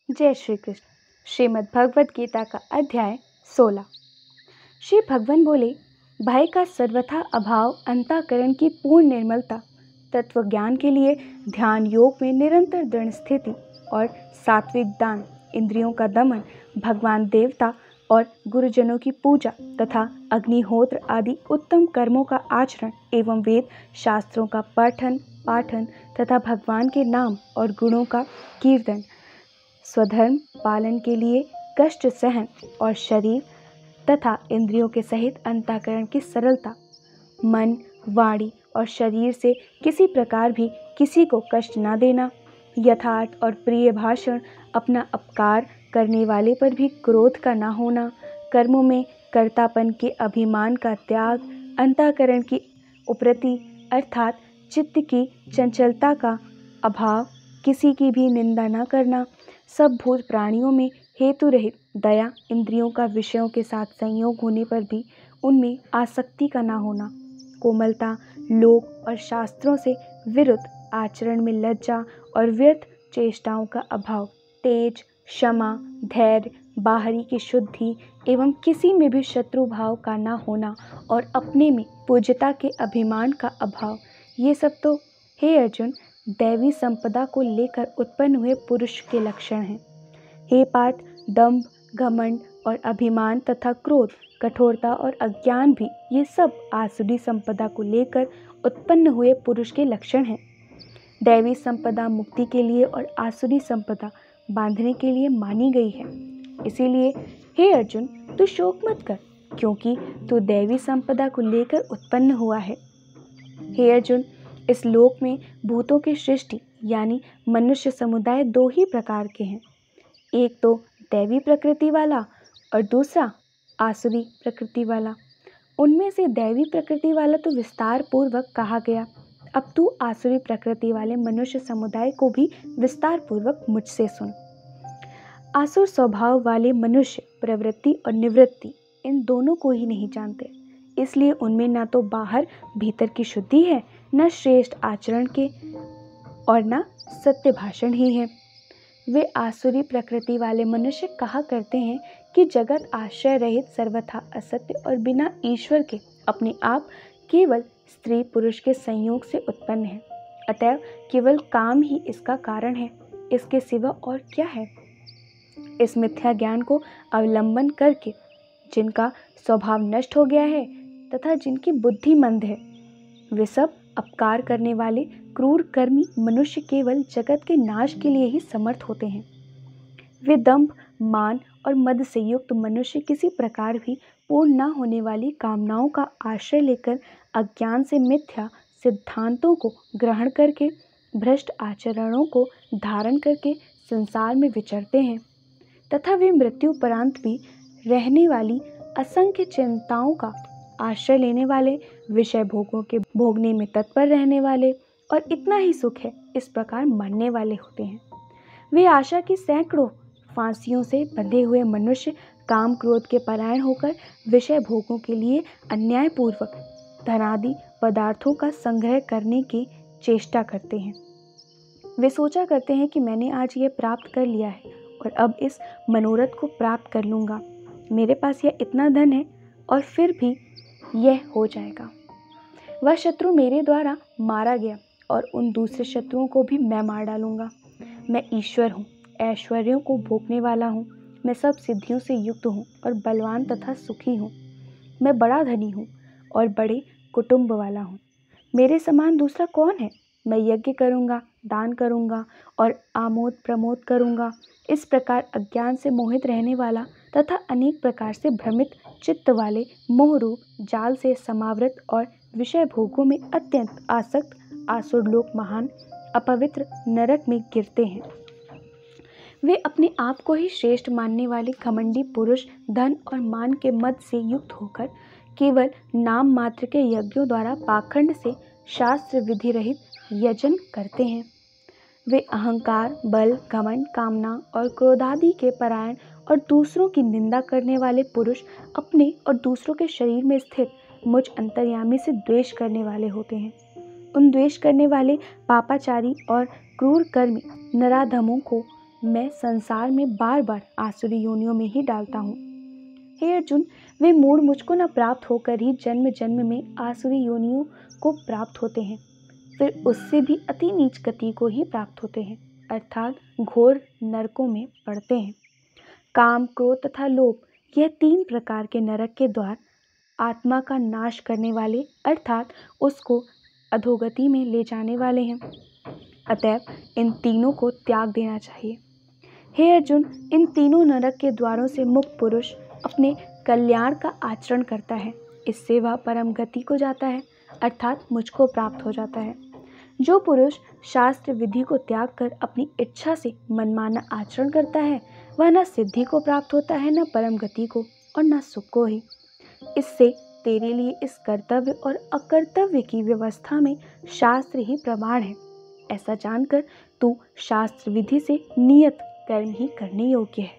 जय श्री कृष्ण। श्रीमद् भगवद गीता का अध्याय 16। श्री भगवान बोले, भय का सर्वथा अभाव, अंतःकरण की पूर्ण निर्मलता, तत्व ज्ञान के लिए ध्यान योग में निरंतर दृढ़ स्थिति और सात्विक दान, इंद्रियों का दमन, भगवान देवता और गुरुजनों की पूजा तथा अग्निहोत्र आदि उत्तम कर्मों का आचरण एवं वेद शास्त्रों का पठन पाठन तथा भगवान के नाम और गुणों का कीर्तन, स्वधर्म पालन के लिए कष्ट सहन और शरीर तथा इंद्रियों के सहित अंतःकरण की सरलता, मन वाणी और शरीर से किसी प्रकार भी किसी को कष्ट न देना, यथार्थ और प्रिय भाषण, अपना अपकार करने वाले पर भी क्रोध का न होना, कर्मों में कर्तापन के अभिमान का त्याग, अंतःकरण की उपरति अर्थात चित्त की चंचलता का अभाव, किसी की भी निंदा न करना, सब भूत प्राणियों में हेतु रहित दया, इंद्रियों का विषयों के साथ संयोग होने पर भी उनमें आसक्ति का न होना, कोमलता, लोक और शास्त्रों से विरुद्ध आचरण में लज्जा और व्यर्थ चेष्टाओं का अभाव, तेज, क्षमा, धैर्य, बाहरी की शुद्धि एवं किसी में भी शत्रु भाव का न होना और अपने में पूज्यता के अभिमान का अभाव, ये सब तो हे अर्जुन दैवी संपदा को लेकर उत्पन्न हुए पुरुष के लक्षण हैं। हे पार्थ, दंभ, घमंड और अभिमान तथा क्रोध, कठोरता और अज्ञान भी ये सब आसुरी संपदा को लेकर उत्पन्न हुए पुरुष के लक्षण हैं। दैवी संपदा मुक्ति के लिए और आसुरी संपदा बांधने के लिए मानी गई है। इसीलिए हे अर्जुन, तू शोक मत कर, क्योंकि तू दैवी संपदा को लेकर उत्पन्न हुआ है। हे अर्जुन, इस लोक में भूतों की सृष्टि यानी मनुष्य समुदाय दो ही प्रकार के हैं, एक तो दैवी प्रकृति वाला और दूसरा आसुरी प्रकृति वाला। उनमें से दैवी प्रकृति वाला तो विस्तार पूर्वक कहा गया, अब तू आसुरी प्रकृति वाले मनुष्य समुदाय को भी विस्तार पूर्वक मुझसे सुन। आसुर स्वभाव वाले मनुष्य प्रवृत्ति और निवृत्ति इन दोनों को ही नहीं जानते, इसलिए उनमें न तो बाहर भीतर की शुद्धि है, न श्रेष्ठ आचरण के और न सत्य भाषण ही है। वे आसुरी प्रकृति वाले मनुष्य कहा करते हैं कि जगत आश्रय रहित सर्वथा असत्य और बिना ईश्वर के अपने आप केवल स्त्री पुरुष के संयोग से उत्पन्न है, अतएव केवल काम ही इसका कारण है, इसके सिवा और क्या है। इस मिथ्या ज्ञान को अवलंबन करके जिनका स्वभाव नष्ट हो गया है तथा जिनकी बुद्धि मंद है, वे सब अपकार करने वाले क्रूर कर्मी मनुष्य केवल जगत के नाश के लिए ही समर्थ होते हैं। वे दंभ, मान और मद से युक्त मनुष्य किसी प्रकार भी पूर्ण न होने वाली कामनाओं का आश्रय लेकर अज्ञान से मिथ्या सिद्धांतों को ग्रहण करके भ्रष्ट आचरणों को धारण करके संसार में विचरते हैं तथा वे मृत्युपरांत भी रहने वाली असंख्य चिंताओं का आश्रय लेने वाले, विषय भोगों के भोगने में तत्पर रहने वाले और इतना ही सुख है इस प्रकार मानने वाले होते हैं। वे आशा की सैकड़ों फांसियों से बंधे हुए मनुष्य काम क्रोध के परायण होकर विषय भोगों के लिए अन्यायपूर्वक धनादि पदार्थों का संग्रह करने की चेष्टा करते हैं। वे सोचा करते हैं कि मैंने आज यह प्राप्त कर लिया है और अब इस मनोरथ को प्राप्त कर लूँगा, मेरे पास यह इतना धन है और फिर भी यह हो जाएगा। वह शत्रु मेरे द्वारा मारा गया और उन दूसरे शत्रुओं को भी मैं मार डालूंगा। मैं ईश्वर हूँ, ऐश्वर्यों को भोगने वाला हूँ, मैं सब सिद्धियों से युक्त हूँ और बलवान तथा सुखी हूँ। मैं बड़ा धनी हूँ और बड़े कुटुंब वाला हूँ। मेरे समान दूसरा कौन है? मैं यज्ञ करूँगा, दान करूँगा और आमोद प्रमोद करूँगा। इस प्रकार अज्ञान से मोहित रहने वाला तथा अनेक प्रकार से भ्रमित चित्त वाले मोहरूप जाल से समावृत और विषय भोगों में अत्यंत आसक्त आसुर लोग महान अपवित्र नरक में गिरते हैं। वे अपने आप को ही श्रेष्ठ मानने वाले घमंडी पुरुष धन और मान के मद से युक्त होकर केवल नाम मात्र के यज्ञों द्वारा पाखंड से शास्त्र विधि रहित यजन करते हैं। वे अहंकार, बल, घमंड, कामना और क्रोधादि के परायण और दूसरों की निंदा करने वाले पुरुष अपने और दूसरों के शरीर में स्थित मुझ अंतर्यामी से द्वेष करने वाले होते हैं। उन द्वेष करने वाले पापाचारी और क्रूर कर्मी नराधमों को मैं संसार में बार बार आसुरी योनियों में ही डालता हूँ। हे अर्जुन, वे मूढ़ मुझको न प्राप्त होकर ही जन्म जन्म में आसुरी योनियों को प्राप्त होते हैं, फिर उससे भी अति नीच गति को ही प्राप्त होते हैं, अर्थात घोर नरकों में पड़ते हैं। काम, क्रोध तथा लोभ, यह 3 प्रकार के नरक के द्वार आत्मा का नाश करने वाले अर्थात उसको अधोगति में ले जाने वाले हैं। अतएव इन तीनों को त्याग देना चाहिए। हे अर्जुन, इन तीनों नरक के द्वारों से मुक्त पुरुष अपने कल्याण का आचरण करता है, इससे वह परम गति को जाता है, अर्थात मुझको प्राप्त हो जाता है। जो पुरुष शास्त्र विधि को त्याग कर अपनी इच्छा से मनमाना आचरण करता है, वह न सिद्धि को प्राप्त होता है, न परम गति को, और न सुख को ही। इससे तेरे लिए इस कर्तव्य और अकर्तव्य की व्यवस्था में शास्त्र ही प्रमाण है। ऐसा जानकर तू शास्त्र विधि से नियत कर्म ही करने योग्य है।